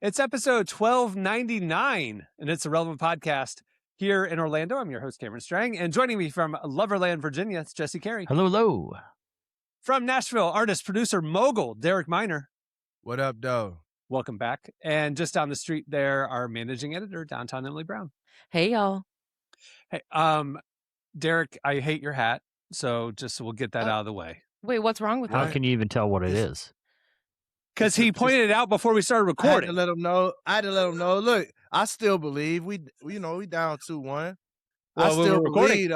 It's episode 1299, and it's a relevant podcast here in Orlando. I'm your host, Cameron Strang, and joining me from Loverland, Virginia, it's Jesse Carey. Hello, hello. From Nashville, artist, producer, mogul, Derek Miner. What up, though? Welcome back. And just down the street there, our managing editor, downtown Emily Brown. Hey, y'all. Hey, Derek, I hate your hat, so just we'll get that out of the way. Wait, what's wrong with How that? can you even tell what it is? Because he pointed it out before we started recording. I had to let him know. Look, I still believe we down 2-1. I still believe.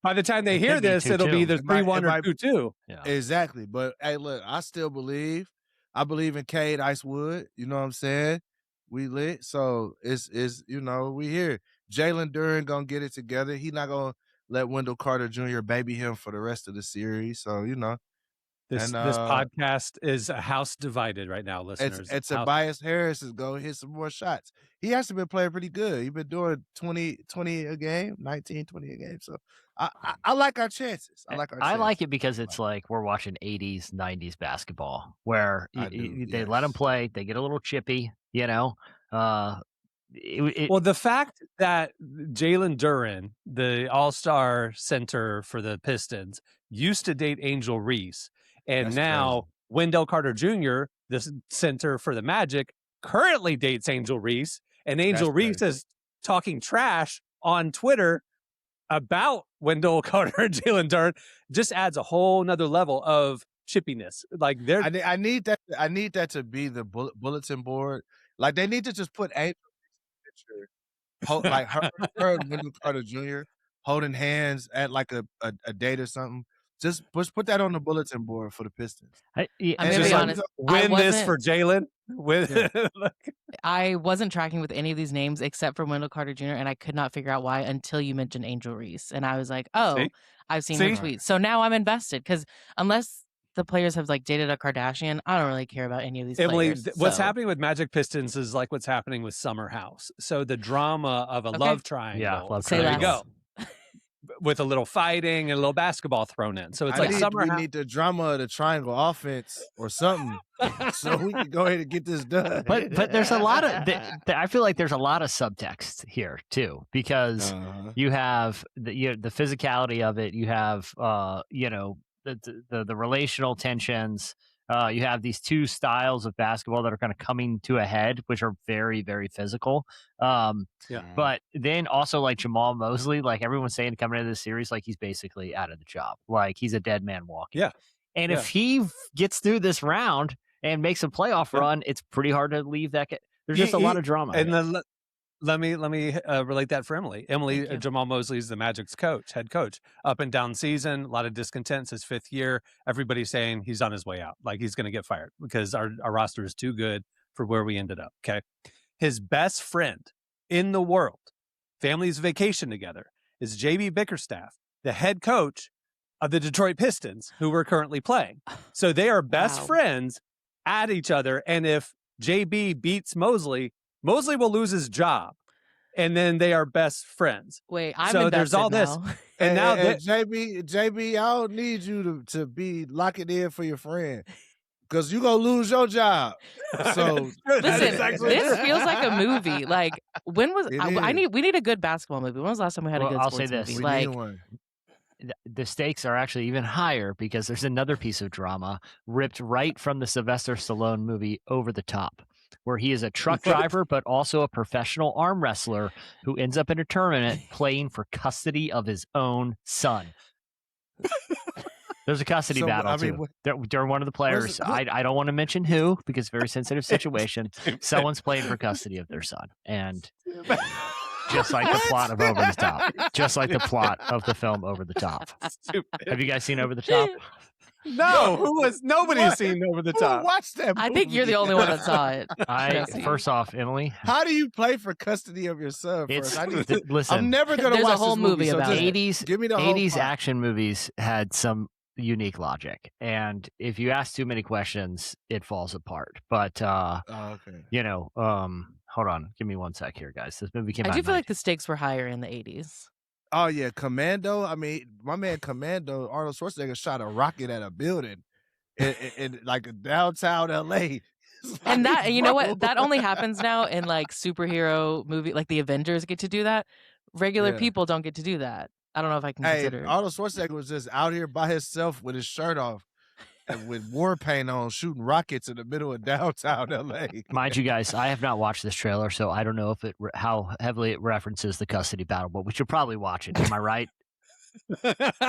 By the time they hear this, it'll be the 3-1 or 2-2. Yeah. Exactly. But hey, look, I still believe. I believe in Cade Icewood. You know what I'm saying? We lit. So it's we here. Jalen Duren gonna get it together. He not gonna let Wendell Carter Jr. baby him for the rest of the series. So This podcast is a house divided right now, listeners. It's Tobias Harris is going to hit some more shots. He has been playing pretty good. He's been doing 20 a game, 19, 20 a game. So I like our chances. I like it because it's like we're watching 80s, 90s basketball where they let them play. They get a little chippy, Well, the fact that Jalen Duren, the all-star center for the Pistons, used to date Angel Reese, and now crazy. Wendell Carter Jr., the center for the Magic, currently dates Angel Reese, and Angel Reese is talking trash on Twitter about Wendell Carter and Jalen Duren, just adds a whole nother level of chippiness. Like I need that to be the bulletin board. Like they need to just put Angel picture, like her and Wendell Carter Jr. holding hands at like a date or something. Just put that on the bulletin board for the Pistons. I'm going to be honest. Win this for Jalen. I wasn't tracking with any of these names except for Wendell Carter Jr., and I could not figure out why until you mentioned Angel Reese. And I was like, I've seen her tweets. So now I'm invested because unless the players have like dated a Kardashian, I don't really care about any of these players. What's happening with Magic Pistons is like what's happening with Summer House. So the drama of a love triangle. Yeah, love triangle. There you go. With a little fighting and a little basketball thrown in. So it's we need the drama of the triangle offense or something so we can go ahead and get this done. But there's a lot of I feel like there's a lot of subtext here too, because you have the physicality of it, you have the relational tensions. You have these two styles of basketball that are kind of coming to a head, which are very, very physical. But then also like Jamal Mosley, like everyone's saying coming into this series, like he's basically out of the job. Like he's a dead man walking. Yeah. And if he gets through this round and makes a playoff run, it's pretty hard to leave that. There's just a lot of drama. And let me relate that for Emily. Jamal Mosley is the Magic's head coach. Up and down season, a lot of discontents. His 5th year, everybody's saying he's on his way out. Like he's going to get fired because our roster is too good for where we ended up. Okay, his best friend in the world, families vacation together, is JB Bickerstaff, the head coach of the Detroit Pistons, who we're currently playing. So they are best friends at each other, and if JB beats Mosley will lose his job, and then they are best friends. Wait, I'm so there's all now. this, and now JB, I don't need you to be locking in for your friend because you gonna lose your job. So listen, this feels like a movie. Like when was we need a good basketball movie? When was the last time we had a good sports movie? I'll say this: like the stakes are actually even higher because there's another piece of drama ripped right from the Sylvester Stallone movie Over the Top, where he is a truck driver, but also a professional arm wrestler who ends up in a tournament playing for custody of his own son. There's a custody battle, too. They're one of the players. I don't want to mention who, because it's a very sensitive situation. Someone's playing for custody of their son. And just like the plot of Over the Top. Just like the plot of the film Over the Top. Have you guys seen Over the Top? No, nobody's seen Over the Top. Watch that movie. I think you're the only one that saw it. First off, Emily, how do you play for custody of your son? Listen, I'm never gonna watch a whole this movie about so 80s. Give me the 80s action movies had some unique logic, and if you ask too many questions, it falls apart. But hold on, give me 1 sec here, guys. This movie came out. I do feel like the stakes were higher in the 80s. Oh yeah, Commando. I mean, my man Commando, Arnold Schwarzenegger, shot a rocket at a building in like downtown LA. And that, you know what? That only happens now in like superhero movie, like the Avengers get to do that. Regular people don't get to do that. I don't know if I can consider it. Arnold Schwarzenegger was just out here by himself with his shirt off and with war paint on, shooting rockets in the middle of downtown LA. Mind you, guys, I have not watched this trailer, so I don't know if how heavily it references the custody battle, but we should probably watch it. Am I right?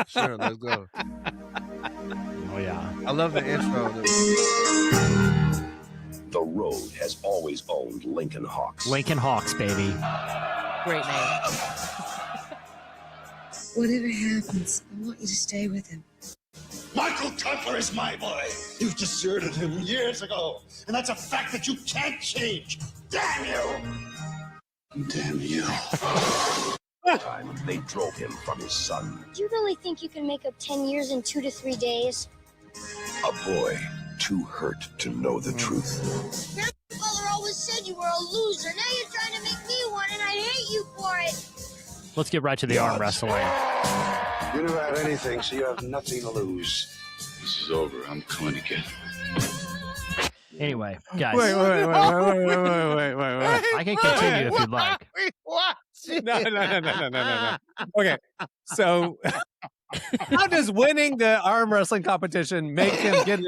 Sure, let's go. Oh, yeah. I love the intro. The Road has always owned Lincoln Hawks. Lincoln Hawks, baby. Great name. Whatever happens, I want you to stay with him. Michael Cutler is my boy. You deserted him years ago, and that's a fact that you can't change. Damn you! Damn you. Time they drove him from his son. Do you really think you can make up 10 years in 2 to 3 days? A boy too hurt to know the truth. Grandfather always said you were a loser. Now you're trying to make me one, and I hate you for it. Let's get right to the arm wrestling. You never have anything, so you have nothing to lose. This is over. I'm coming to get him. Anyway, guys. Wait. I can continue if you'd like. No. Okay, so how does winning the arm wrestling competition make him get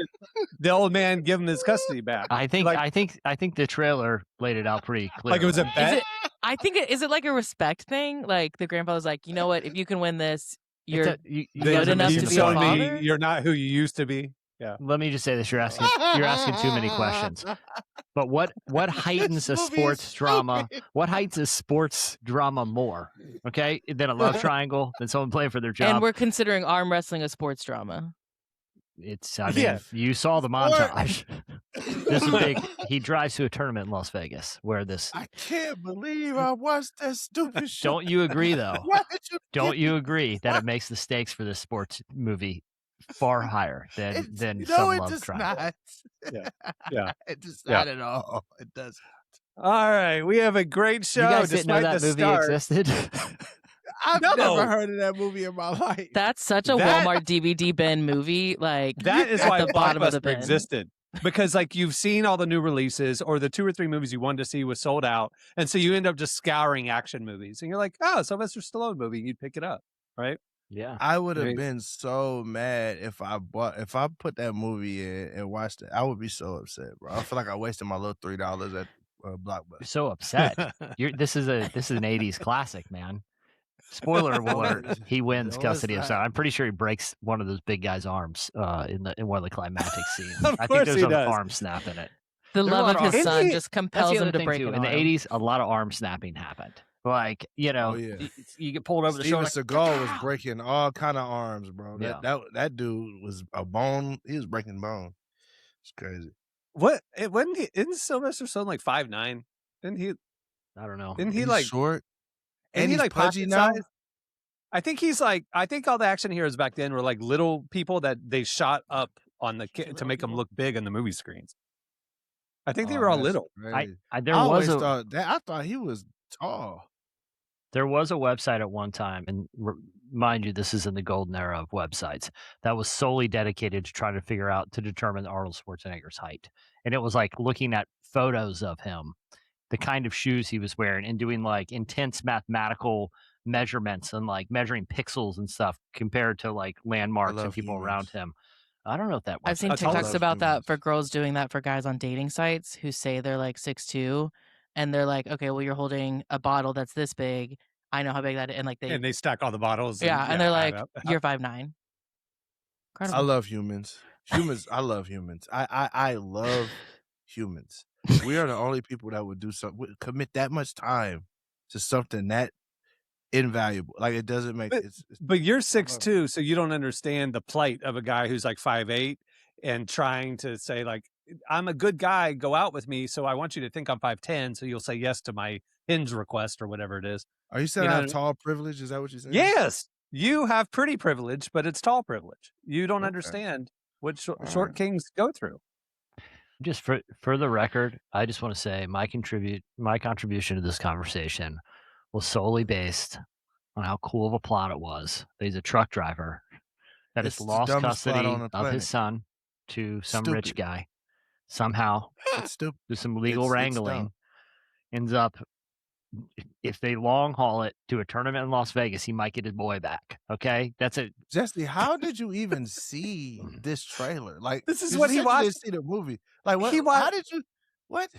the old man give him his custody back? I think the trailer laid it out pretty clear. Like it was a bet. Is it like a respect thing? Like the grandfather's like, you know what? If you can win this, you're you good enough to be a father. You're not who you used to be. Yeah. Let me just say this: you're asking too many questions. But what heightens a sports drama? What heightens a sports drama more? Okay, than a love triangle, than someone playing for their job. And we're considering arm wrestling a sports drama. You saw the montage. This is big. He drives to a tournament in Las Vegas where this. I can't believe I watched that stupid shit. Don't you agree, though? Why did you Don't you agree that it makes the stakes for this sports movie far higher than some love triangle? Yeah. It does not at all. It doesn't. All right, we have a great show. You guys didn't know that movie existed? I've never heard of that movie in my life. That's such a Walmart DVD bin movie. Like that is at why the bottom of the bin existed. Because like you've seen all the new releases or the 2 or 3 movies you wanted to see was sold out. And so you end up just scouring action movies. And you're like, oh, Sylvester Stallone movie. You'd pick it up, right? Yeah. I would have been so mad if I put that movie in and watched it. I would be so upset, bro. I feel like I wasted my little $3 at Blockbuster. You're so upset. This is an 80s classic, man. Spoiler alert, he wins custody of son. I'm pretty sure he breaks one of those big guy's arms in one of the climactic scenes. I think there's an arm snap in it. The love of his son just compels him to break it. In the 80s, a lot of arm snapping happened. Like, you get pulled over the shoulder. Steven Seagal was breaking all kind of arms, bro. That dude was a bone. He was breaking bone. It's crazy. Isn't Sylvester Stallone like 5'9"? Didn't he? I don't know. Didn't he like short? And he's like pudgy now. I think all the action heroes back then were like little people that they shot up on to make them look big on the movie screens. I think they were all little. I thought he was tall. There was a website at one time, and mind you, this is in the golden era of websites, that was solely dedicated to trying to determine Arnold Schwarzenegger's height. And it was like looking at photos of him, the kind of shoes he was wearing, and doing like intense mathematical measurements and like measuring pixels and stuff compared to like landmarks and people around him. I don't know if that. I've seen TikToks about that for girls doing that for guys on dating sites who say they're like 6'2", and they're like, okay, well, you're holding a bottle that's this big. I know how big that is, and like they stack all the bottles. And they're like, you're 5'9". I love humans. I love humans. I love humans. We are the only people that would do something, commit that much time to something that invaluable. Like it doesn't make sense. But you're 6'2", so you don't understand the plight of a guy who's like 5'8" and trying to say like, I'm a good guy, go out with me. So I want you to think I'm 5'10", so you'll say yes to my Hinge request or whatever it is. Are you saying I have tall privilege? Is that what you're saying? Yes, you have pretty privilege, but it's tall privilege. You don't understand what short kings go through. Just for the record, I just want to say my contribution to this conversation was solely based on how cool of a plot it was. He's a truck driver that has lost custody of his son to some rich guy. somehow, It's stupid. through some legal It's wrangling, dumb. ends up, if they long haul it to a tournament in Las Vegas, he might get his boy back. Okay, that's it. Jesse, how did you even see this trailer? Like, This is you what he said you watched. didn't see the movie. Like, what? He wa- How did you? What?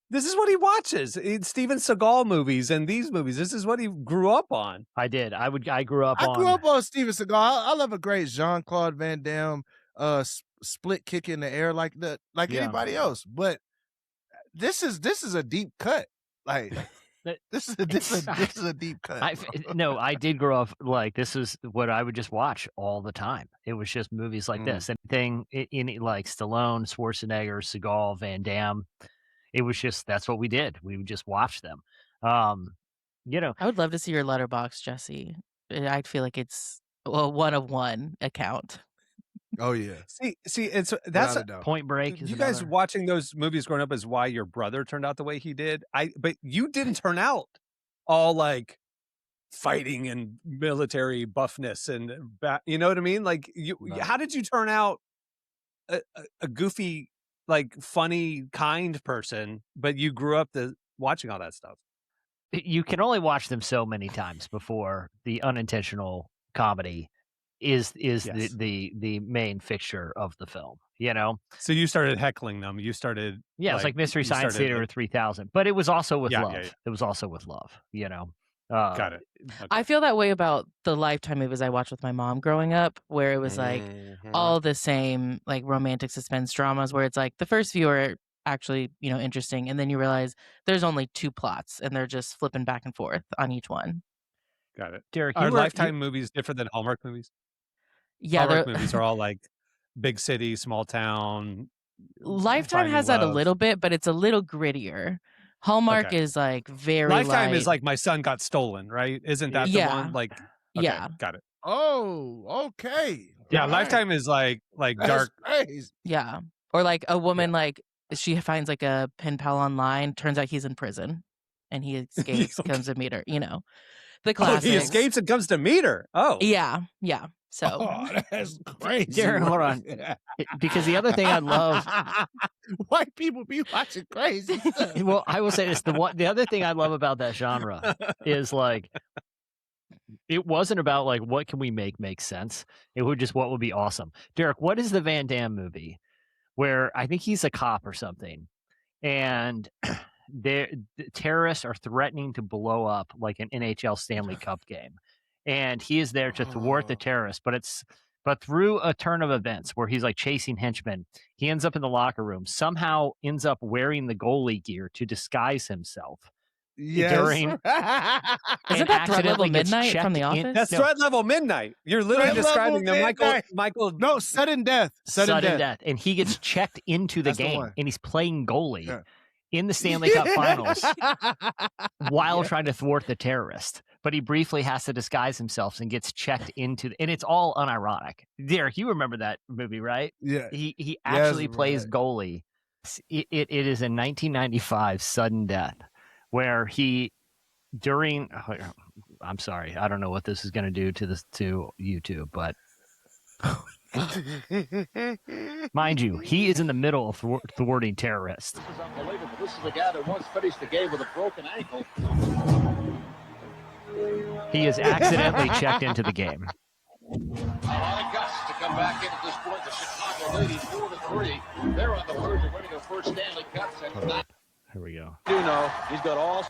This is what he watches. Steven Seagal movies and these movies. This is what he grew up on. I did. I grew up I grew up on Steven Seagal. I love a great Jean-Claude Van Damme split kick in the air like anybody else. But this is a deep cut. Like this is a deep cut. I did grow up like this is what I would just watch all the time. It was just movies like this. Anything in like Stallone, Schwarzenegger, Seagal, Van Damme. It was just that's what we did. We would just watch them. I would love to see your letterbox, Jesse. I'd feel like it's a 1 of 1 account. Oh yeah. See, that's Point Break. You guys watching those movies growing up is why your brother turned out the way he did. But you didn't turn out all like fighting and military buffness and you know what I mean? Like how did you turn out a goofy, like funny, kind person, but you grew up watching all that stuff? You can only watch them so many times before the unintentional comedy is the main fixture of the film, So you started heckling them. You started it's like Mystery Science Theater 3000, but it was also with love. Yeah. It was also with love, Got it. Okay. I feel that way about the Lifetime movies I watched with my mom growing up, where it was like all the same like romantic suspense dramas where it's like the first few are actually, interesting, and then you realize there's only 2 plots and they're just flipping back and forth on each one. Got it. Derek, are Lifetime movies different than Hallmark movies? Yeah, Hallmark movies are all like big city, small town. Lifetime has that a little bit, but it's a little grittier. Hallmark is like very Lifetime light. is like My Son Got Stolen, right? Isn't that the one? Like, okay, got it. Oh, okay. Yeah, Lifetime is like dark. Crazy. Yeah, or like a woman like she finds like a pen pal online. Turns out he's in prison, and he escapes, comes to meet her. The classics. He escapes and comes to meet her. Oh, yeah. So that's crazy. Darren, hold on. Because the other thing I love, white people be watching crazy stuff. Well, I will say this: the other thing I love about that genre is like it wasn't about like what can we make sense. It would just what would be awesome. Derek, what is the Van Damme movie where I think he's a cop or something, and the terrorists are threatening to blow up like an NHL Stanley Cup game. And he is there to thwart the terrorists, but through a turn of events where he's like chasing henchmen, he ends up in the locker room, somehow ends up wearing the goalie gear to disguise himself. Yes. Isn't that Threat Level Midnight from The Office? That's Threat Level Midnight. You're literally describing the Michael. No, Sudden Death. Sudden death. And he gets checked into the game, and he's playing goalie in the Stanley Cup Finals while trying to thwart the terrorist. But he briefly has to disguise himself and gets checked into and it's all unironic. Derek, you remember that movie, right? Yeah. He actually plays goalie. It is in 1995 Sudden Death, where I'm sorry, I don't know what this is going to do to YouTube, but mind you, he is in the middle of thwarting terrorists. This is unbelievable. This is the guy that once finished the game with a broken ankle. He is accidentally checked into the game. A lot of guts to come back in at this point. The Chicago ladies 4-3. They're on the verge of winning their first Stanley Cup. Here we go. You know, he's got all.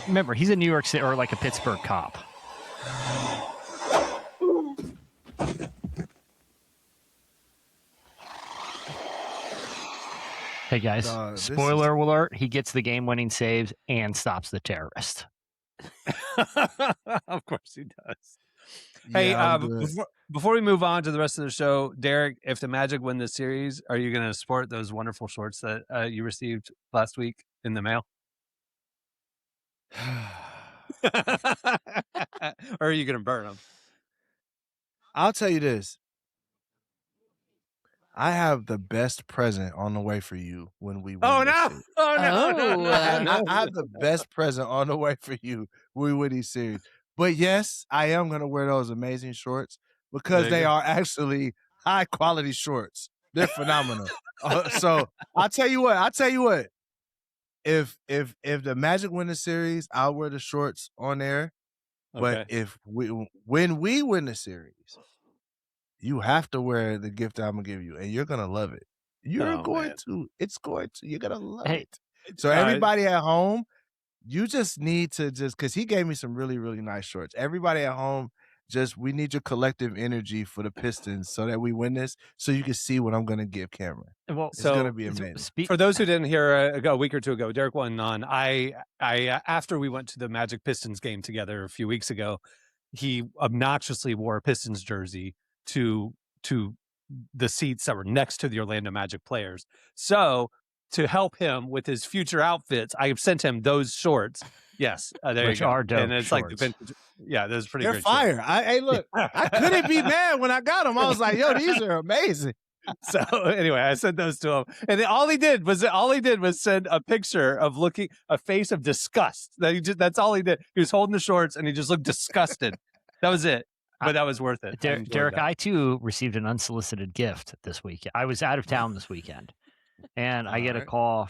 Remember, he's a New York City or like a Pittsburgh cop. Hey guys, spoiler alert, he gets the game-winning saves and stops the terrorist. Of course he does. Hey, before we move on to the rest of the show, Derek, if the Magic win this series, are you going to sport those wonderful shorts that you received last week in the mail? Or are you going to burn them? I'll tell you this. I have the best present on the way for you when we win. Oh, no. I have the best present on the way for you when we win these series. But yes, I am going to wear those amazing shorts because they are actually high quality shorts. They're phenomenal. So I'll tell you what. If the Magic win the series, I'll wear the shorts on there. But when we win the series, you have to wear the gift that I'm gonna give you, and you're gonna love it. You're going to. You're gonna love it. So everybody at home, you just need to because he gave me some really, really nice shorts. Everybody at home, we need your collective energy for the Pistons so that we win this, so you can see what I'm gonna give Cameron. Well, it's gonna be amazing. For those who didn't hear a week or two ago, Derek wasn't on. I after we went to the Magic Pistons game together a few weeks ago, he obnoxiously wore a Pistons jersey to the seats that were next to the Orlando Magic players. So to help him with his future outfits, I sent him those shorts. Yes, there Which you go. are dope and it's shorts. like the vintage. Yeah, those pretty. They're great fire. shorts. Hey, look, I couldn't be mad when I got them. I was like, yo, these are amazing. So anyway, I sent those to him, and then all he did was send a picture of a face of disgust. That's all he did. He was holding the shorts, and he just looked disgusted. That was it. But that was worth it. Derek, I too received an unsolicited gift this week. I was out of town this weekend, and I get a call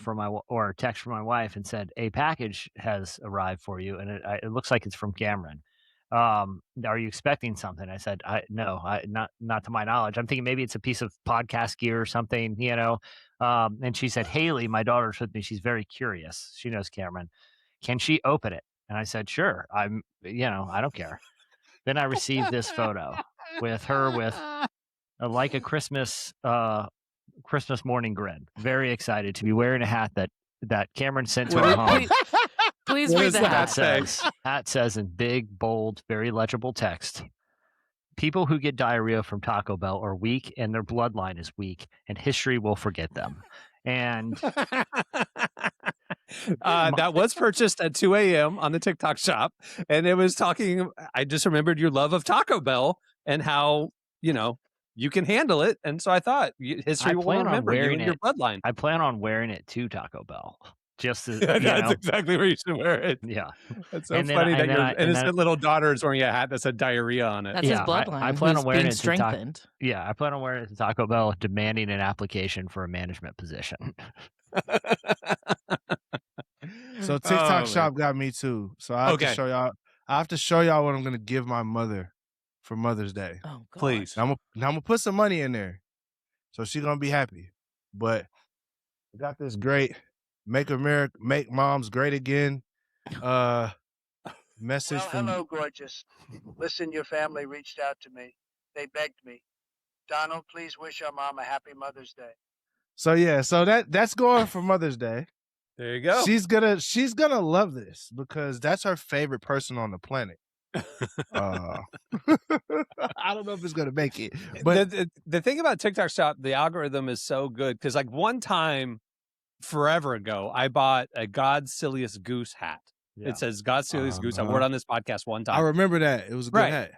or a text from my wife and said, a package has arrived for you, and it looks like it's from Cameron. Are you expecting something? I said, no, not to my knowledge. I'm thinking maybe it's a piece of podcast gear or something, and she said, Haley, my daughter's with me. She's very curious. She knows Cameron. Can she open it? And I said, sure. I don't care. Then I received this photo with her with a Christmas morning grin. Very excited to be wearing a hat that Cameron sent to her home. Please read the hat. Hat says in big, bold, very legible text, people who get diarrhea from Taco Bell are weak and their bloodline is weak and history will forget them. And that was purchased at 2 a.m. on the TikTok shop. And it was I just remembered your love of Taco Bell and how, you can handle it. And so I thought history will remember you and your bloodline. I plan on wearing it to Taco Bell. Just as, that's exactly where you should wear it. Yeah. That's so funny that your innocent little daughter is wearing a hat that said diarrhea on it. That's his bloodline. I plan on wearing it strengthened. I plan on wearing it to Taco Bell, demanding an application for a management position. So TikTok shop got me too. So I have to show y'all. I have to show y'all what I'm gonna give my mother for Mother's Day. Oh, God. Please. Now I'm gonna put some money in there, so she's gonna be happy. But I got this great Make Moms Great Again message from. Hello, gorgeous. Listen, your family reached out to me. They begged me. Donald, please wish our mom a happy Mother's Day. So that's going for Mother's Day. There you go. She's gonna love this because that's her favorite person on the planet. I don't know if it's gonna make it, but the thing about TikTok Shop, the algorithm is so good because one time, forever ago, I bought a God's Silliest Goose hat. Yeah. It says God's Silliest Goose. I wore it on this podcast one time. I remember that. It was a good hat.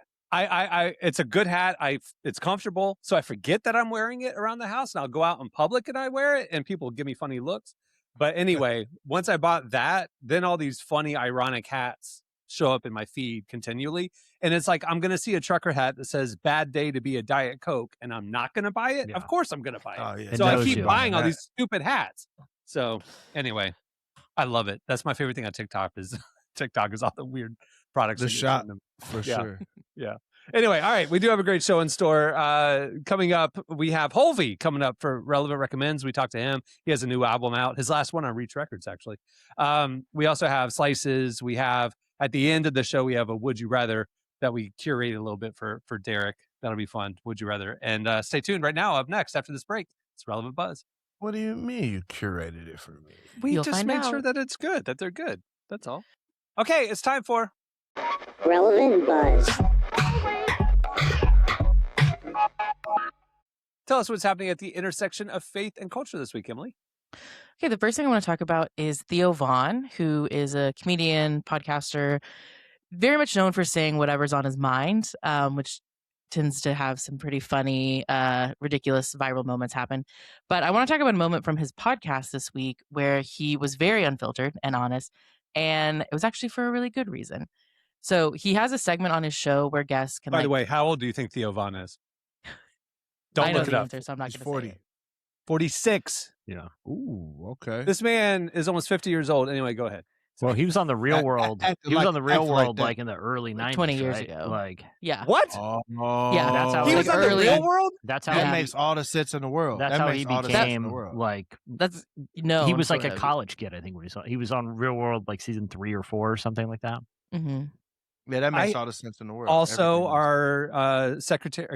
It's a good hat. It's comfortable, so I forget that I'm wearing it around the house, and I'll go out in public and I wear it, and people give me funny looks. But anyway, once I bought that, then all these funny, ironic hats show up in my feed continually, and it's like I'm gonna see a trucker hat that says "Bad day to be a Diet Coke," and I'm not gonna buy it. Yeah. Of course, I'm gonna buy it. Oh, yeah. So I keep buying all these stupid hats. So anyway, I love it. That's my favorite thing on TikTok is all the weird products. The shop for sure. Yeah. Anyway, all right. We do have a great show in store. Coming up, we have Hulvey coming up for Relevant Recommends. We talked to him. He has a new album out. His last one on Reach Records, actually. We also have Slices. We have, at the end of the show, we have a Would You Rather that we curated a little bit for Derek. That'll be fun. Would You Rather? And stay tuned right now. Up next, after this break, it's Relevant Buzz. What do you mean you curated it for me? We just made sure that it's good, that they're good. That's all. Okay, it's time for Relevant Buzz. Tell us what's happening at the intersection of faith and culture this week, Emily. Okay, the first thing I want to talk about is Theo Vaughn, who is a comedian, podcaster, very much known for saying whatever's on his mind, which tends to have some pretty funny, ridiculous viral moments happen. But I want to talk about a moment from his podcast this week where he was very unfiltered and honest, and it was actually for a really good reason. So he has a segment on his show where guests can. By the way, how old do you think Theo Vaughn is? Don't I know look it the up. answer, so I'm not He's going to 40. say it. 46. Yeah. Ooh, okay. This man is almost 50 years old. Anyway, go ahead. Well, he was on the Real World. He was on the Real World like in the early 90s, 20 years right? ago. Like, Yeah. What? Yeah. That's how He was on the Real World? That's how That he makes all the sense in the world. That's that how makes he all the sense in the became world. like. That's no. He was like a college kid, I think. When he was on Real World like season 3 or 4 or something like that. Mm-hmm. Yeah, that makes all the sense in the world. Also, our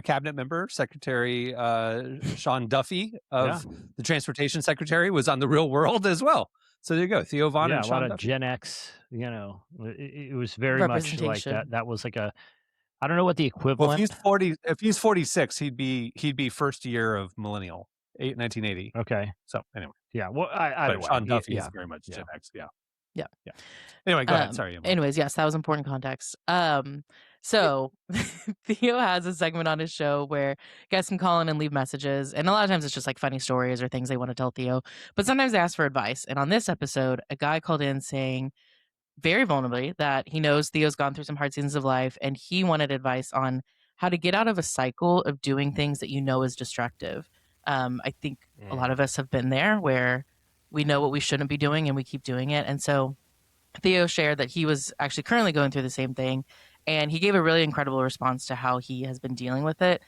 cabinet member, Secretary Sean Duffy of the Transportation Secretary, was on the Real World as well. So there you go, Theo Von and a Sean lot of Duffy. Gen X. It was very much like that. That was like a. I don't know what the equivalent. Well, if he's 46, he'd be first year of millennial, 1980. Okay. So anyway, yeah. Well, either way, Sean Duffy is very much Gen X. Yeah. Anyway, go ahead. Sorry. Anyways, yes, that was important context. So Theo has a segment on his show where guests can call in and leave messages, and a lot of times it's just like funny stories or things they want to tell Theo. But sometimes they ask for advice. And on this episode, a guy called in saying, very vulnerably, that he knows Theo's gone through some hard seasons of life, and he wanted advice on how to get out of a cycle of doing things that you know is destructive. I think a lot of us have been there where we know what we shouldn't be doing and we keep doing it. And so Theo shared that he was actually currently going through the same thing, and he gave a really incredible response to how he has been dealing with it.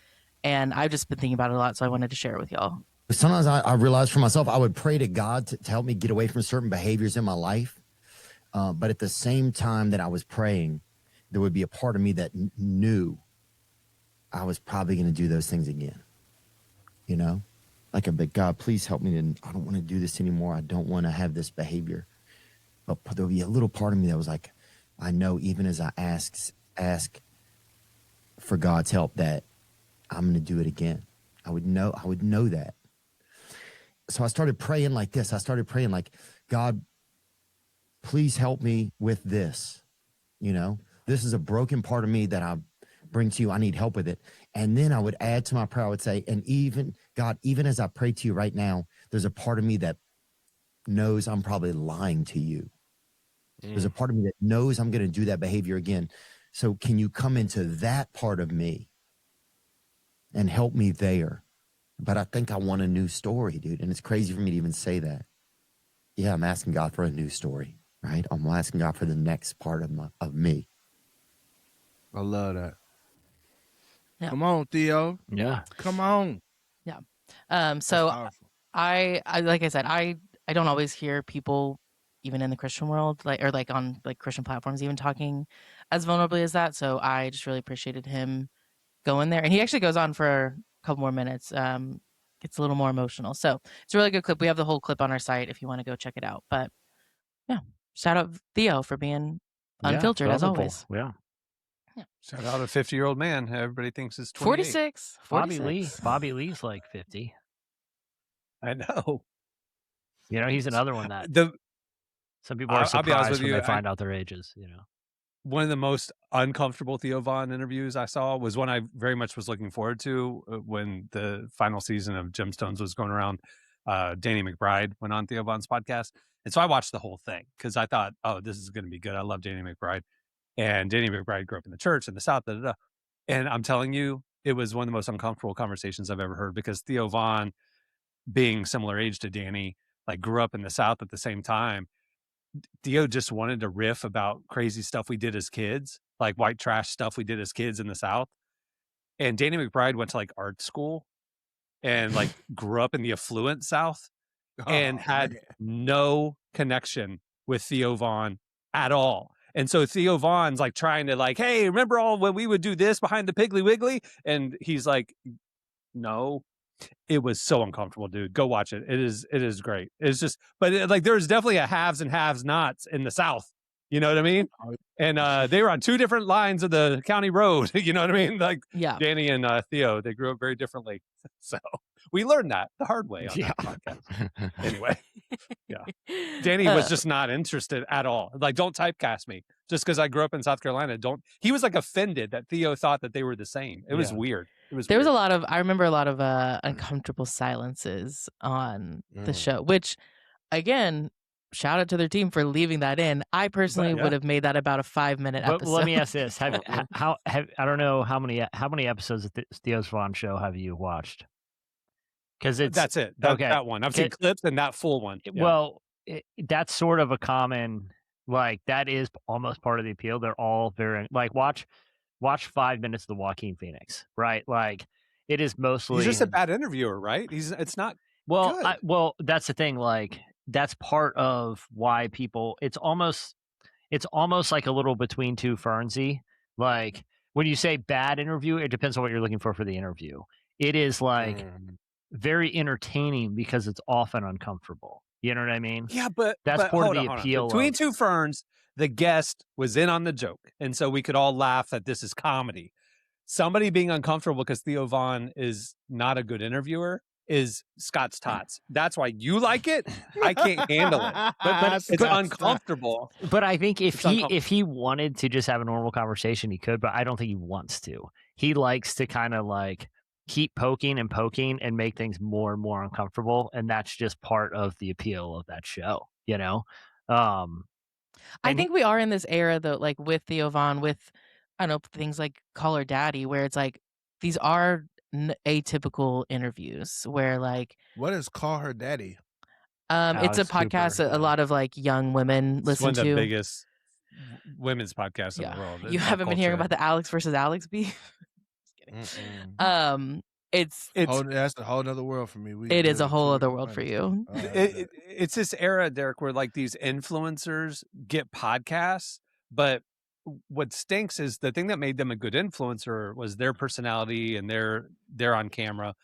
And I've just been thinking about it a lot, so I wanted to share it with y'all. Sometimes I realized for myself, I would pray to God to help me get away from certain behaviors in my life. But at the same time that I was praying, there would be a part of me that knew I was probably going to do those things again. You know, like but God, please help me. I don't want to do this anymore. I don't want to have this behavior. But there would be a little part of me that was like, I know even as I ask for God's help that I'm going to do it again. I would know that. So I started praying like this. I started praying like, God, please help me with this. You know, this is a broken part of me that I bring to you. I need help with it. And then I would add to my prayer, I would say, and even God, even as I pray to you right now, there's a part of me that knows I'm probably lying to you. There's a part of me that knows I'm going to do that behavior again. So can you come into that part of me and help me there? But I think I want a new story, dude. And it's crazy for me to even say that. Yeah, I'm asking God for a new story, right? I'm asking God for the next part of me. I love that. Yeah. Come on, Theo. Yeah. Come on. Yeah. So I like I said, I don't always hear people even in the Christian world, like on like Christian platforms, even talking as vulnerably as that. So I just really appreciated him going there. And he actually goes on for a couple more minutes. Gets a little more emotional. So it's a really good clip. We have the whole clip on our site if you want to go check it out. But yeah, shout out Theo for being unfiltered as always. Yeah. Shout out a 50-year-old man. Everybody thinks is 46. Bobby Lee's like 50. I know. You know, he's another one that some people are I'll be honest surprised with when you, they find out their ages, you know. One of the most uncomfortable Theo Von interviews I saw was one I very much was looking forward to when the final season of Gemstones was going around. Danny McBride went on Theo Von's podcast. And so I watched the whole thing because I thought, oh, this is going to be good. I love Danny McBride. And Danny McBride grew up in the church in the South. And I'm telling you, it was one of the most uncomfortable conversations I've ever heard because Theo Von, being similar age to Danny, like grew up in the South at the same time. Theo just wanted to riff about crazy stuff we did as kids, like white trash stuff we did as kids in the South. And Danny McBride went to like art school and like grew up in the affluent South and had no connection with Theo Von at all. And so Theo Von's like trying to like, hey, remember all when we would do this behind the Piggly Wiggly? And he's like, no. It was so uncomfortable, dude. Go watch it. It is great. It's just, but like there's definitely a haves and have nots in the South. You know what I mean? And they were on two different lines of the county road. You know what I mean? Like Danny and Theo, they grew up very differently. So we learned that the hard way on that podcast. Anyway, yeah. Danny was just not interested at all. Like, don't typecast me just because I grew up in South Carolina. He was like offended that Theo thought that they were the same. It was weird. There was I remember a lot of uncomfortable silences on the show, which again, shout out to their team for leaving that in. I personally would have made that about a 5-minute episode. But let me ask this: I don't know how many episodes of Theo's Von show have you watched? Because that's it. That one. I've seen clips and that full one. Yeah. Well, that's sort of a common, like, that is almost part of the appeal. They're all very, like, watch 5 minutes of the Joaquin Phoenix, right? Like, it is mostly. He's just a bad interviewer, right? It's not. Well, that's the thing. Like, that's part of why people. It's almost like a little between two fernsy. Like, when you say bad interview, it depends on what you're looking for the interview. It is like very entertaining because it's often uncomfortable. You know what I mean? Yeah, but that's part of the appeal. Between two ferns, the guest was in on the joke, and so we could all laugh that this is comedy. Somebody being uncomfortable because Theo Von is not a good interviewer is Scott's Tots. That's why you like it. I can't handle it. But it's uncomfortable. But I think if he wanted to just have a normal conversation, he could. But I don't think he wants to. He likes to kind of like keep poking and make things more and more uncomfortable, and that's just part of the appeal of that show. You know. I think we are in this era though, like with Theo Von, with I don't know, things like Call Her Daddy, where it's like these are atypical interviews where like what is Call Her Daddy? It's a podcast a lot of like young women listen to. One of the biggest women's podcasts in the world. You haven't been hearing about the Alex versus Alex beef? Just kidding. It's that's a whole other world for me. It is a whole other world for you. It's this era, Derek, where like these influencers get podcasts, but what stinks is the thing that made them a good influencer was their personality and they're on camera.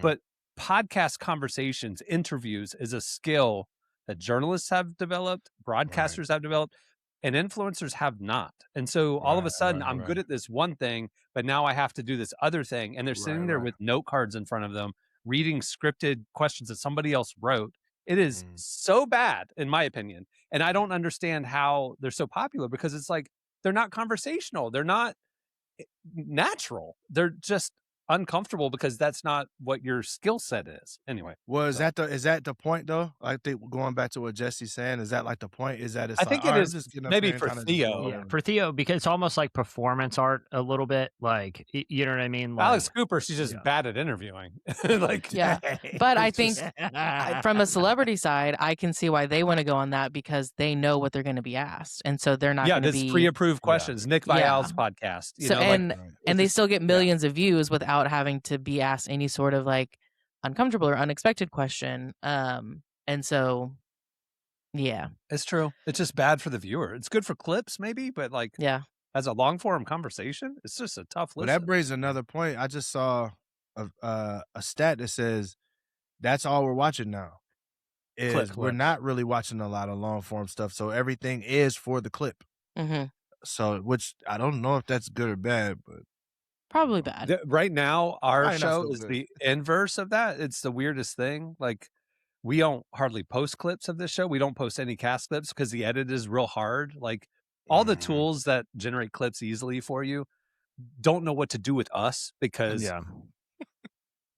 But podcast conversations, interviews is a skill that journalists have developed, broadcasters have developed, and influencers have not. And so all of a sudden I'm good at this one thing, but now I have to do this other thing. And they're sitting there with note cards in front of them, reading scripted questions that somebody else wrote. It is so bad, in my opinion. And I don't understand how they're so popular because it's like, they're not conversational. They're not natural. They're just uncomfortable because that's not what your skill set is. Anyway. Well, is that the point though? I think going back to what Jesse's saying, is that like the point? Is that it's I think it is maybe for Theo. Yeah, for Theo, because it's almost like performance art a little bit. Like, you know what I mean? Like, Alex Cooper, she's just bad at interviewing. Like, but I think from a celebrity side, I can see why they want to go on that because they know what they're going to be asked, and so they're not. Yeah, there's pre-approved questions. Nick Vial's podcast. You know, and they still get millions of views without having to be asked any sort of like uncomfortable or unexpected question. And so, yeah, it's true. It's just bad for the viewer. It's good for clips, maybe, but like, as a long form conversation, it's just a tough listen. But that brings another point. I just saw a stat that says that's all we're watching now. We're not really watching a lot of long form stuff, so everything is for the clip. So, which I don't know if that's good or bad, but probably bad. Right now, our show is the inverse of that. It's the weirdest thing. Like, we don't hardly post clips of this show. We don't post any cast clips because the edit is real hard. Like, all the tools that generate clips easily for you don't know what to do with us because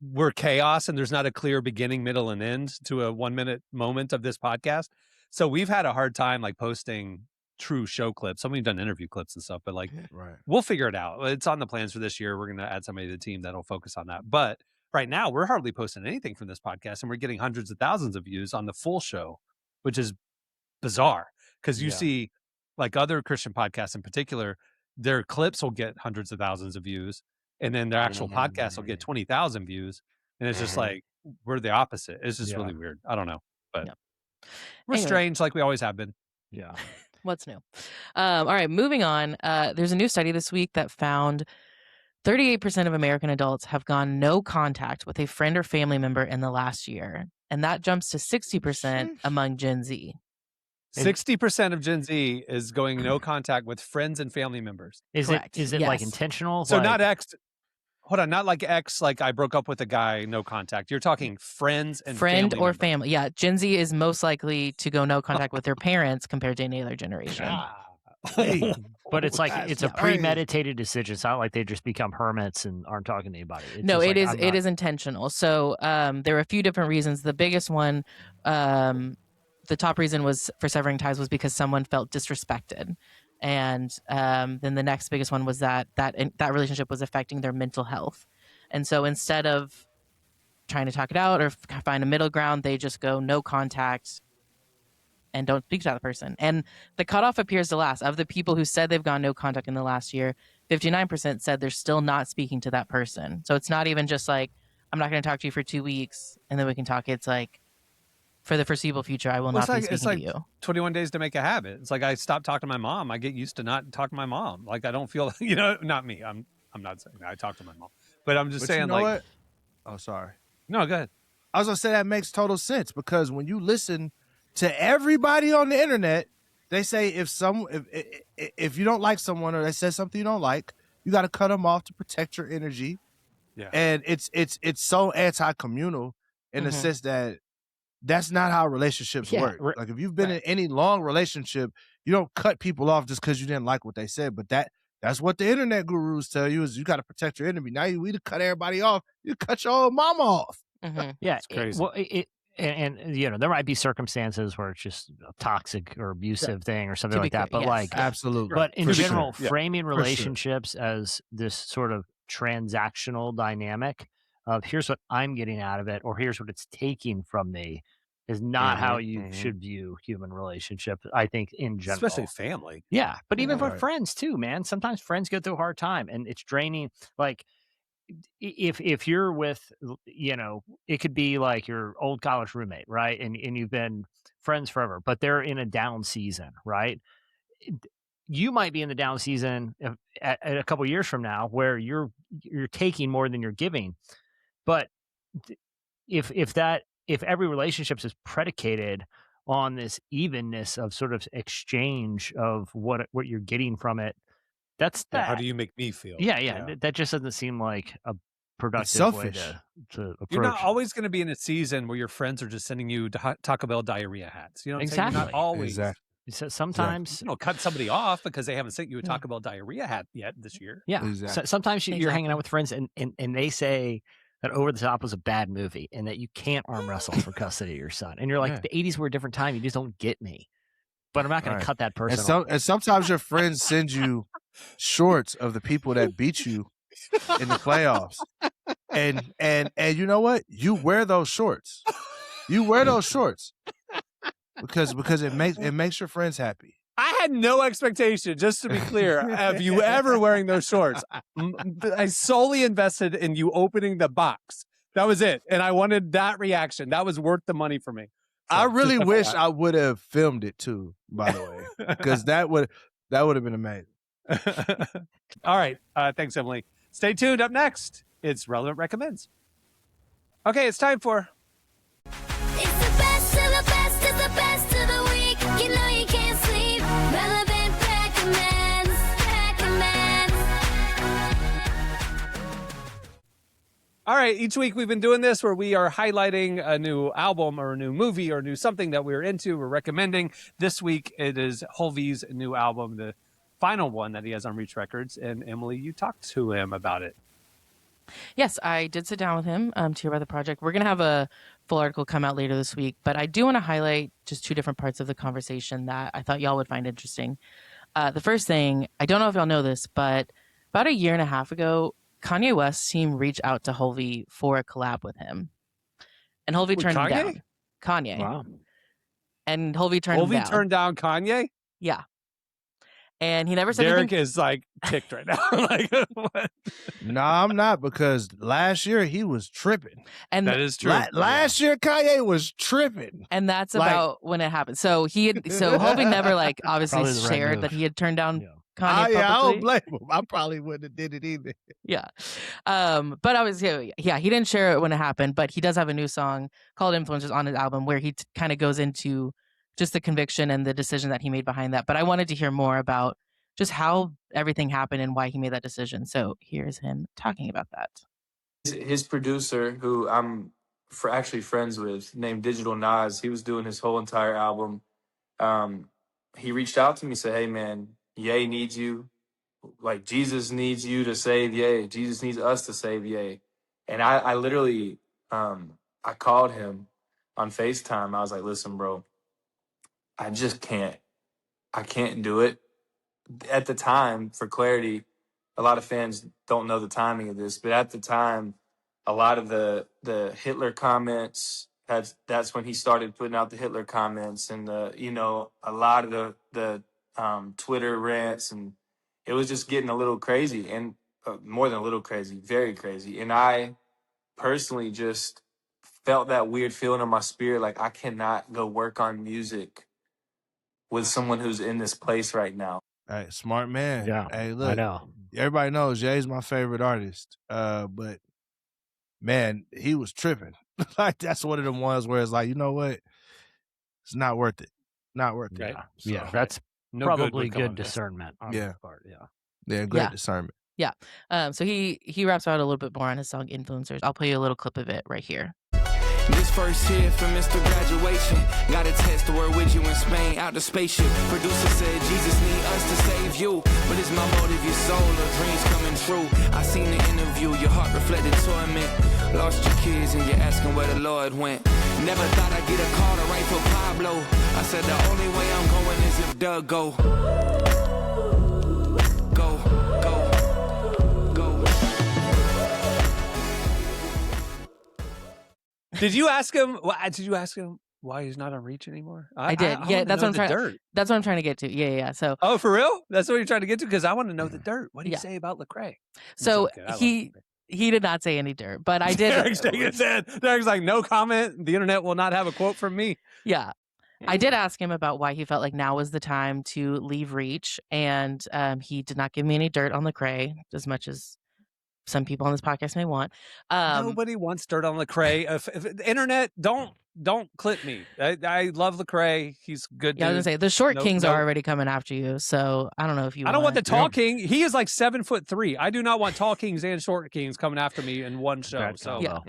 we're chaos and there's not a clear beginning, middle, and end to a 1 minute moment of this podcast. So we've had a hard time like posting true show clips. Some we've done interview clips and stuff, but like we'll figure it out. It's on the plans for this year. We're going to add somebody to the team that'll focus on that. But right now we're hardly posting anything from this podcast and we're getting hundreds of thousands of views on the full show, which is bizarre because you see like other Christian podcasts in particular, their clips will get hundreds of thousands of views and then their actual podcast will get 20,000 views. And it's just like, we're the opposite. It's just really weird. I don't know, but we're strange like we always have been. Yeah. What's new? All right, moving on. There's a new study this week that found 38% of American adults have gone no contact with a friend or family member in the last year. And that jumps to 60% among Gen Z. 60% of Gen Z is going no contact with friends and family members. Is it like intentional? So like... not X. Hold on, not like X, like I broke up with a guy, no contact. You're talking friends and friend family or members. family. Yeah, Gen Z is most likely to go no contact with their parents compared to any other generation. But it's like it's a premeditated decision. It's not like they just become hermits and aren't talking to anybody. It's no, it is intentional. So there are a few different reasons. The biggest one, the top reason was for severing ties was because someone felt disrespected. And then the next biggest one was that relationship was affecting their mental health. And so instead of trying to talk it out or find a middle ground, they just go no contact and don't speak to that person. And the cutoff appears to last. Of the people who said they've gone no contact in the last year, 59% said they're still not speaking to that person. So it's not even just like, I'm not going to talk to you for 2 weeks and then we can talk. It's like, for the foreseeable future, I will not be speaking to you. 21 days to make a habit. It's like I stopped talking to my mom. I get used to not talking to my mom. Like I don't feel, not me. I'm not saying that. I talk to my mom, but I'm just saying, you know what? Oh, sorry. No, go ahead. I was gonna say that makes total sense because when you listen to everybody on the internet, they say if you don't like someone or they say something you don't like, you got to cut them off to protect your energy. Yeah, and it's so anti-communal in the sense that that's not how relationships work. Like if you've been in any long relationship, you don't cut people off just because you didn't like what they said. But that's what the internet gurus tell you is you got to protect your enemy. Now we to cut everybody off. You cut your old mama off. Yeah, it's crazy. And there might be circumstances where it's just a toxic or abusive thing or something like that. But absolutely. But in general, framing relationships as this sort of transactional dynamic of here's what I'm getting out of it, or here's what it's taking from me, is not how you should view human relationships, I think, in general. Especially family. Yeah, but even for friends too, man. Sometimes friends go through a hard time and it's draining. Like if you're with, it could be like your old college roommate, right? And you've been friends forever, but they're in a down season, right? You might be in the down season at a couple of years from now where you're taking more than you're giving. But if every relationship is predicated on this evenness of sort of exchange of what you're getting from it, that's that. How do you make me feel? Yeah. That just doesn't seem like a productive way to approach. You're not always going to be in a season where your friends are just sending you Taco Bell diarrhea hats. You know what I'm saying? You're not always. Exactly. So sometimes cut somebody off because they haven't sent you a Taco Bell diarrhea hat yet this year. Yeah. Exactly. So sometimes you're hanging out with friends and they say that Over the Top was a bad movie and that you can't arm wrestle for custody of your son. And you're like, the 80s were a different time. You just don't get me. But I'm not going to cut that person off. And sometimes your friends send you shorts of the people that beat you in the playoffs. And you know what? You wear those shorts. You wear those shorts. Because it makes your friends happy. I had no expectation, just to be clear, of you ever wearing those shorts. I solely invested in you opening the box. That was it. And I wanted that reaction. That was worth the money for me. So, I really wish I would have filmed it too, by the way. Because that would have been amazing. All right. Thanks, Emily. Stay tuned. Up next, it's Relevant Recommends. Okay, it's time for... It's the best of the best of the best of the week. You know you can't sleep. Relevant recommends. All right, each week we've been doing this where we are highlighting a new album or a new movie or new something that we're into, we're recommending. This week it is Hulvey's new album, the final one that he has on Reach Records. And Emily, you talked to him about it. Yes, I did sit down with him to hear about the project. We're going to have a full article come out later this week, but I do want to highlight just two different parts of the conversation that I thought y'all would find interesting. The first thing, I don't know if y'all know this, but about a year and a half ago, Kanye West's team reached out to Hulvey for a collab with him. And Hulvey turned him down. Kanye. Wow. And Hulvey turned him down. Hulvey turned down Kanye? Yeah. And he never said Derek anything. is like ticked right now. Like, what? No, I'm not, because last year he was tripping. And that is true. Last year Kanye was tripping. And that's about when it happened. So Hulvey never obviously shared that he had turned down Kanye publicly. I don't blame him. I probably wouldn't have did it either. Yeah. But he didn't share it when it happened, but he does have a new song called Influencers on his album where he kind of goes into just the conviction and the decision that he made behind that. But I wanted to hear more about just how everything happened and why he made that decision. So here's him talking about that. His producer, who I'm actually friends with, named Digital Nas, he was doing his whole entire album. He reached out to me, said, "Hey man, Ye needs you. Like Jesus needs you to save Ye. Jesus needs us to save Ye." And I literally, I called him on FaceTime. I was like, "Listen, bro, I just can't. I can't do it." At the time, for clarity, a lot of fans don't know the timing of this, but at the time, a lot of the Hitler comments. That's when he started putting out the Hitler comments, and a lot of the Twitter rants, and it was just getting a little crazy, and more than a little crazy, very crazy. And I personally just felt that weird feeling in my spirit, like I cannot go work on music with someone who's in this place right now. Hey, smart man. Yeah, Hey, look, I know. everybody knows Jay's my favorite artist. But man, he was tripping. Like that's one of them ones where it's like, you know what? It's not worth it. Not worth it. Yeah, So, yeah, that's No probably would come good of this. discernment on Yeah. his part. Yeah. Yeah, great Yeah. discernment. Yeah. So he raps out a little bit more on his song Influencers. I'll play you a little clip of it right here. This first here for Mr. Graduation. Got a test to work with you in Spain, out the spaceship. Producer said Jesus need us to save you. But it's my motive, your soul, or dreams coming true. I seen the interview, your heart reflected torment. Lost your kids and you're asking where the Lord went. Never thought I'd get a call to write for Pablo. I said the only way I'm going is if Doug go. Go. Did you ask him? Did you ask him why he's not on Reach anymore? I did. Yeah, that's what I'm trying. Dirt. That's what I'm trying to get to. Yeah. So. Oh, for real? That's what you're trying to get to? Because I want to know the dirt. What do you say about Lecrae? So he did not say any dirt, but I did. Derek's shaking his head. Derek's like, no comment. The internet will not have a quote from me. Yeah. I did ask him about why he felt like now was the time to leave Reach, and he did not give me any dirt on Lecrae, as much as some people on this podcast may want. Nobody wants dirt on Lecrae. If the internet, don't clip me. I love Lecrae. He's good. Yeah, I was gonna say the short kings No. are already coming after you, so I don't know if you. I don't want the tall king. He is like 7'3". I do not want tall kings and short kings coming after me in one show. Bad So combo.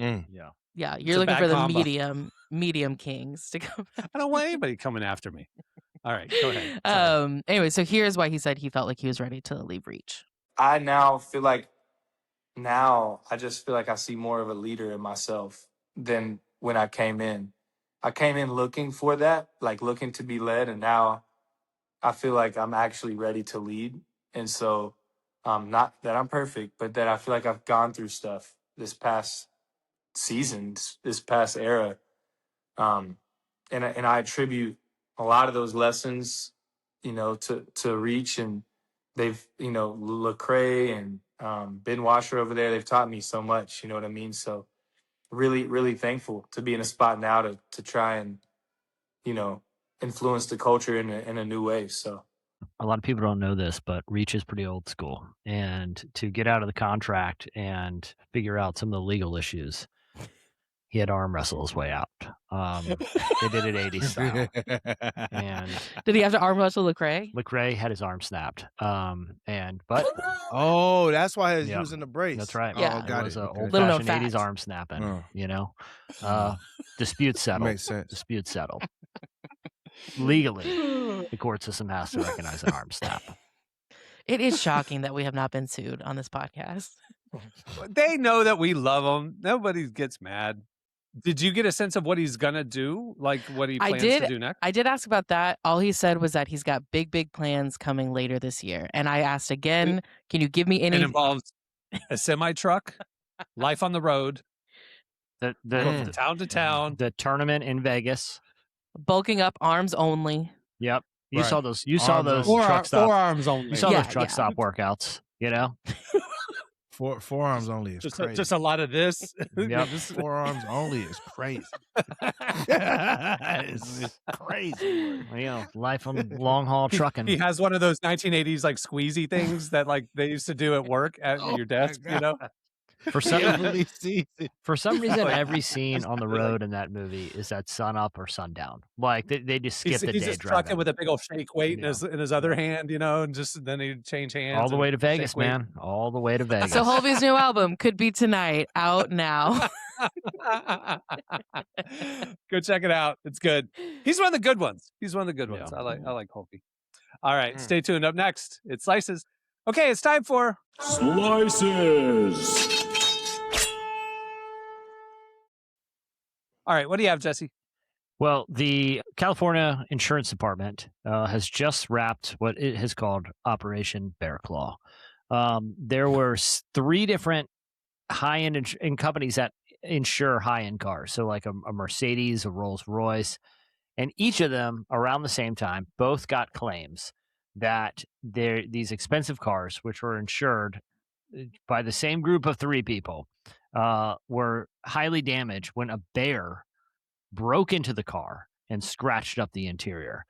Yeah, It's you're a looking bad for the combo. medium kings to come. I don't want anybody coming after me. All right, go ahead. Anyway, so here's why he said he felt like he was ready to leave Reach. I now feel like I just feel like I see more of a leader in myself than when I came in. I came in looking for that, like looking to be led, and now I feel like I'm actually ready to lead. And so, not that I'm perfect, but that I feel like I've gone through stuff this past season, this past era, and I attribute a lot of those lessons, to Reach, and they've, Lecrae and Ben Washer over there, they've taught me so much, you know what I mean? So really, really thankful to be in a spot now to try and, influence the culture in a new way. So A lot of people don't know this, but Reach is pretty old school. And to get out of the contract and figure out some of the legal issues, he had to arm wrestle his way out. They did it 80s style. And did he have to arm wrestle Lecrae? Lecrae had his arm snapped. But oh, that's why he was in the brace. That's right. Yeah. It was an Okay. old-fashioned 80s arm snapping. Dispute settled. Makes sense. Dispute settled. Legally, the court system has to recognize an arm snap. It is shocking that we have not been sued on this podcast. They know that we love him. Nobody gets mad. Did you get a sense of what he's gonna do? Like what he plans to do next? I did ask about that. All he said was that he's got big plans coming later this year. And I asked again, can you give me any? It involves a semi truck, life on the road, The from town to town. The tournament in Vegas. Bulking up, arms only. Yep. You Right. saw those. You saw Arms those only. truck stop. Forearms only. You saw Yeah, those truck yeah. stop workouts. You know. Forearms only is crazy. Just a lot of this. Yep. Forearms only is crazy. it's crazy. Life on long haul trucking. He has one of those 1980s like squeezy things that like they used to do at work at your desk. You know. For some for some reason, Like- every scene on the road in that movie is at sun up or sundown. Like they just skip the He's day just driving trucking with a big old shake weight in his other hand, and just then he'd change hands all the and way to shake Vegas, weight. man. All the way to Vegas. So Hulvey's new album could be tonight, out now. Go check it out. It's good. He's one of the good ones. He's one of the good ones. Yeah. I like Hulvey. All right, stay tuned. Up next, it's Slices. Okay, it's time for Slices. All right, what do you have, Jesse? Well, the California Insurance Department has just wrapped what it has called Operation Bear Claw. There were three different high-end in companies that insure high-end cars. So like a Mercedes, a Rolls-Royce, and each of them around the same time both got claims that these expensive cars, which were insured by the same group of 3 people, were highly damaged when a bear broke into the car and scratched up the interior.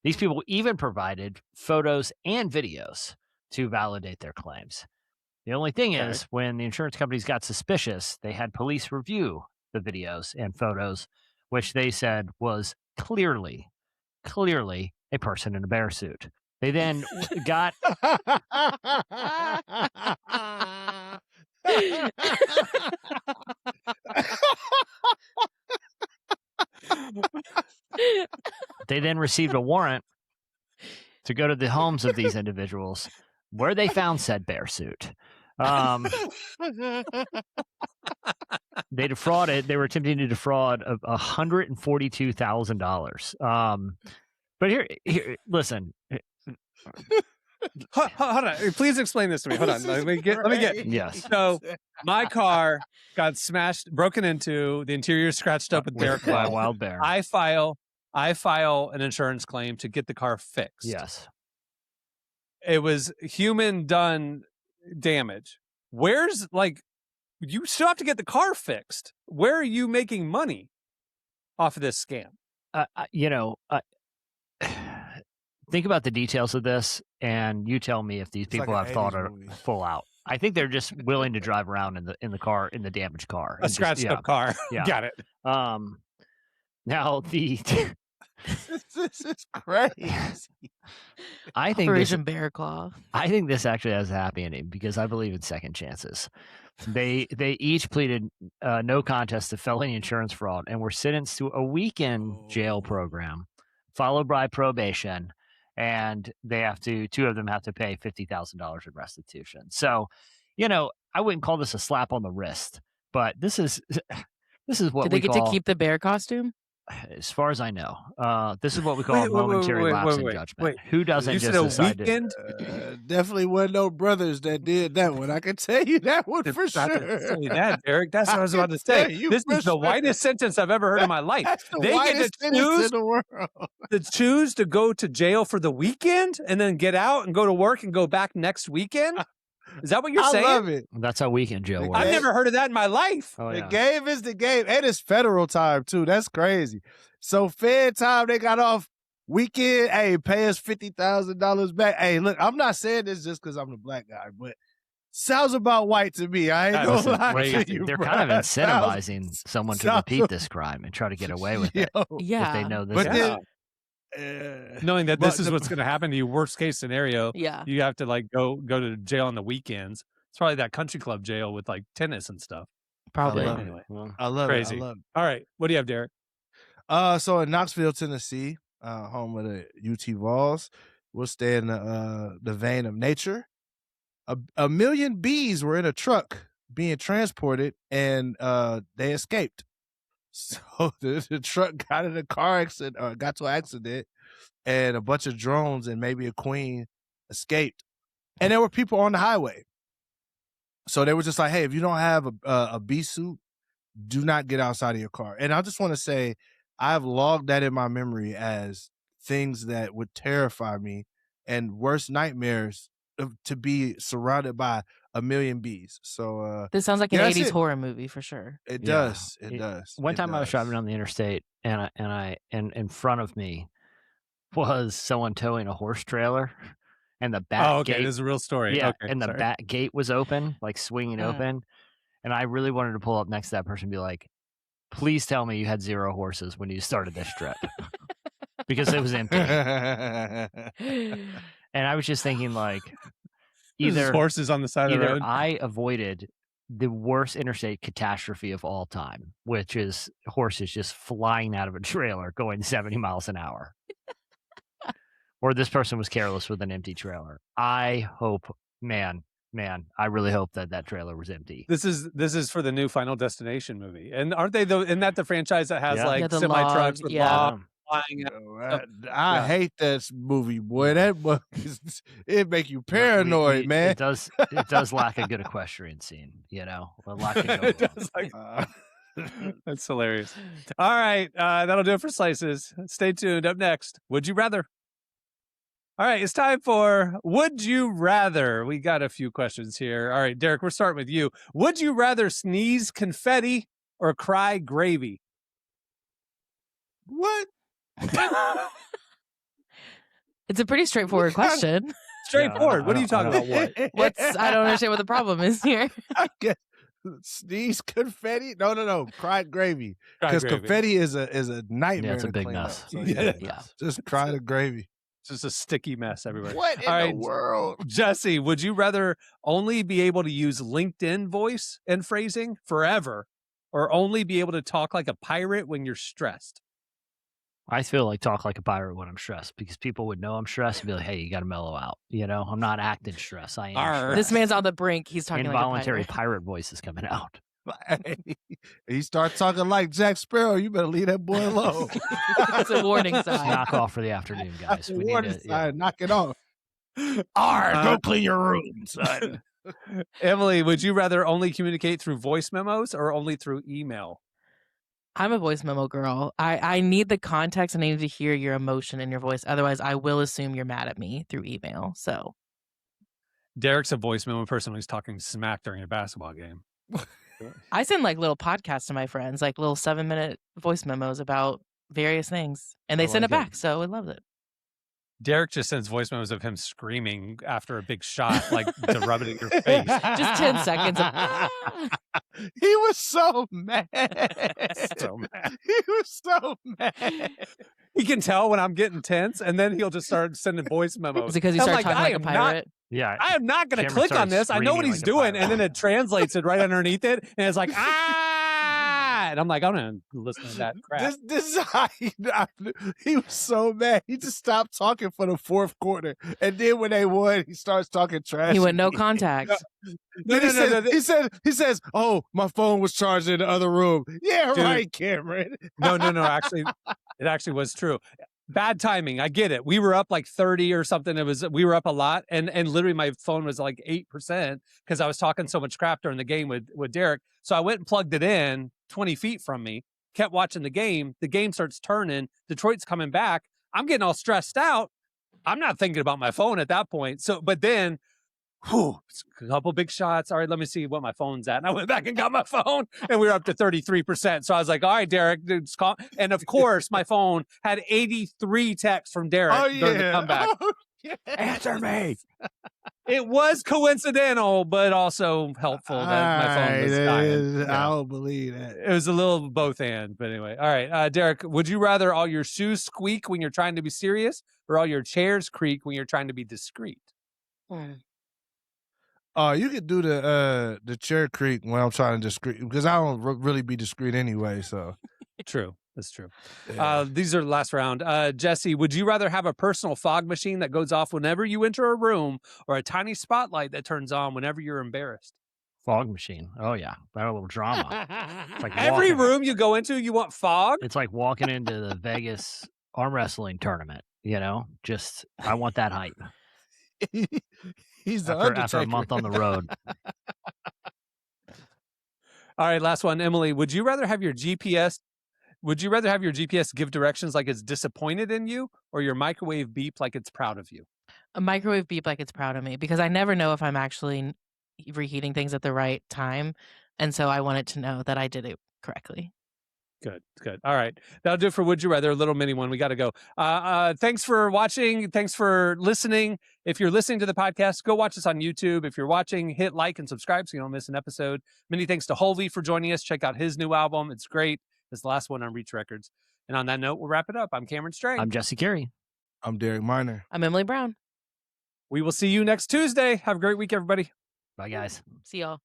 These people even provided photos and videos to validate their claims. The only thing is, when the insurance companies got suspicious, they had police review the videos and photos, which they said was clearly a person in a bear suit. They then got... They then received a warrant to go to the homes of these individuals where they found said bear suit. They were attempting to defraud of $142,000. But here, listen. Hold on. Please explain this to me. Hold on. Let me get. Yes. So my car got smashed, broken into, the interior scratched up with bear claw. Wild bear. I file an insurance claim to get the car fixed. Yes. It was human done damage. Where's you still have to get the car fixed. Where are you making money off of this scam? Think about the details of this, and you tell me if these people have thought it full out. I think they're just willing to drive around in the car, in the damaged car, a scratched up car. Yeah. Got it. Now this is crazy. I think Operation Bear Claw. I think this actually has a happy ending because I believe in second chances. They each pleaded no contest to felony insurance fraud and were sentenced to a weekend jail program, followed by probation, and two of them have to pay $50,000 in restitution. So, I wouldn't call this a slap on the wrist, but this is what Did they get to keep the bear costume? As far as I know, this is what we call a momentary lapse in judgment. Who doesn't just decide weekend? Definitely wasn't no brothers that did that one. I can tell you that one for sure. Say that, Derek. That's what I was about to say. This is the whitest sentence I've ever heard in my life. They get to choose to go to jail for the weekend and then get out and go to work and go back next weekend. Is that what you're saying? I love it. That's how weekend jail works. I've never heard of that in my life. Oh, yeah. The game is the game. And it's federal time, too. That's crazy. So Fed time, they got off weekend. Hey, pay us $50,000 back. Hey, look, I'm not saying this just because I'm the black guy, but sounds about white to me. I ain't gonna lie to you. They're kind of incentivizing someone to repeat this crime and try to get away with it. Yeah. If they know this. But then, knowing that this is what's going to happen to you, worst case scenario, you have to go to jail on the weekends. It's probably that country club jail with tennis and stuff. Probably. Anyway, I love crazy. it. I love it. All right, what do you have, Derek? So in Knoxville, Tennessee, home of the UT Vols, we'll stay in the vein of nature. A million bees were in a truck being transported, and they escaped. So the truck got in a car accident, or got to an accident, and a bunch of drones and maybe a queen escaped. And there were people on the highway. So they were just like, hey, if you don't have a bee suit, do not get outside of your car. And I just want to say, I've logged that in my memory as things that would terrify me and worst nightmares to be surrounded by a million bees. So this sounds like an 80s horror movie for sure. It does. It does. One time I was driving on the interstate and in front of me was someone towing a horse trailer, and the back gate. This is a real story. Yeah, okay, and the back gate was open, swinging open. And I really wanted to pull up next to that person and be like, please tell me you had 0 horses when you started this trip. Because it was empty. And I was just thinking either horses on the side of the road. I avoided the worst interstate catastrophe of all time, which is horses just flying out of a trailer going 70 miles an hour. Or this person was careless with an empty trailer. I hope, man, I really hope that trailer was empty. This is for the new Final Destination movie. And aren't they isn't that the franchise that has semi trucks with flying out. I hate that movie, boy. That movie, it make you paranoid, man. It does lack a good equestrian scene, you know. A lot can go wrong. That's hilarious. All right, that'll do it for Slices. Stay tuned. Up next, Would You Rather? All right, it's time for Would You Rather. We got a few questions here. All right, Derek, we're starting with you. Would you rather sneeze confetti or cry gravy? What? It's a pretty straightforward question. Straightforward. What are you talking about? What? I don't understand what the problem is here. Sneeze confetti? No. Cry gravy. Because confetti is a nightmare. Yeah, it's a to big clean mess. up. So, yeah. Just cry the gravy. It's just a sticky mess everywhere. What in the world? Jesse, would you rather only be able to use LinkedIn voice and phrasing forever or only be able to talk like a pirate when you're stressed? I feel like talk like a pirate when I'm stressed because people would know I'm stressed and be like, hey, you got to mellow out. You know, I'm not acting stressed. I am stressed. This man's on the brink. He's talking Involuntary like a pirate voice is coming out. He starts talking like Jack Sparrow. You better leave that boy alone. It's a warning sign. Knock off for the afternoon, guys. We need to sign. Knock it off. All right, go clean your room, son. Emily, would you rather only communicate through voice memos or only through email? I'm a voice memo girl. I need the context and I need to hear your emotion in your voice. Otherwise, I will assume you're mad at me through email. So, Derek's a voice memo person when he's talking smack during a basketball game. I send like little podcasts to my friends, like little 7-minute voice memos about various things, and they send it back. So I love it. Derek just sends voice memos of him screaming after a big shot, like to rub it in your face. Just 10 seconds of He was so mad. So mad. He was so mad. He can tell when I'm getting tense, and then he'll just start sending voice memos. Is it because he started talking like a pirate? I am not going to click on this. I know what he's doing, and then it translates it right underneath it, and it's like, and I'm like, I'm going to listen to that crap. This is how he was so mad. He just stopped talking for the fourth quarter, and then when they won, he starts talking trash. He went no contact. No. He says, "Oh, my phone was charged in the other room." Yeah, Dude. right, Cameron. No. Actually, it actually was true. Bad timing. I get it. We were up like 30 or something. We were up a lot, and literally my phone was like 8% because I was talking so much crap during the game with Derek. So I went and plugged it in 20 feet from me. Kept watching the game. The game starts turning. Detroit's coming back. I'm getting all stressed out. I'm not thinking about my phone at that point. So, but then. A couple big shots. All right, let me see what my phone's at. And I went back and got my phone, and we were up to 33%. So I was like, all right, Derek, dude, call. And of course, my phone had 83 texts from Derek during the comeback. Oh, yes. Answer me. It was coincidental, but also helpful that my phone was dying. I don't believe that. It was a little both and, but anyway. All right, Derek, would you rather all your shoes squeak when you're trying to be serious or all your chairs creak when you're trying to be discreet? You could do the chair creak when I'm trying to discreet because I don't really be discreet anyway. So true, that's true. Yeah. These are the last round. Jesse, would you rather have a personal fog machine that goes off whenever you enter a room, or a tiny spotlight that turns on whenever you're embarrassed? Fog machine. Oh yeah, that a little drama. It's like every room you go into, you want fog. It's like walking into the Vegas arm wrestling tournament. You know, just I want that hype. He's the after a month on the road. All right, last one. Emily, would you rather have your GPS give directions like it's disappointed in you, or your microwave beep like it's proud of you? A microwave beep like it's proud of me, because I never know if I'm actually reheating things at the right time. And so I want it to know that I did it correctly. Good. All right. That'll do it for Would You Rather, a little mini one. We got to go. Thanks for watching. Thanks for listening. If you're listening to the podcast, go watch us on YouTube. If you're watching, hit like and subscribe so you don't miss an episode. Many thanks to Hulvey for joining us. Check out his new album. It's great. It's the last one on Reach Records. And on that note, we'll wrap it up. I'm Cameron Strang. I'm Jesse Carey. I'm Derek Miner. I'm Emily Brown. We will see you next Tuesday. Have a great week, everybody. Bye, guys. See y'all.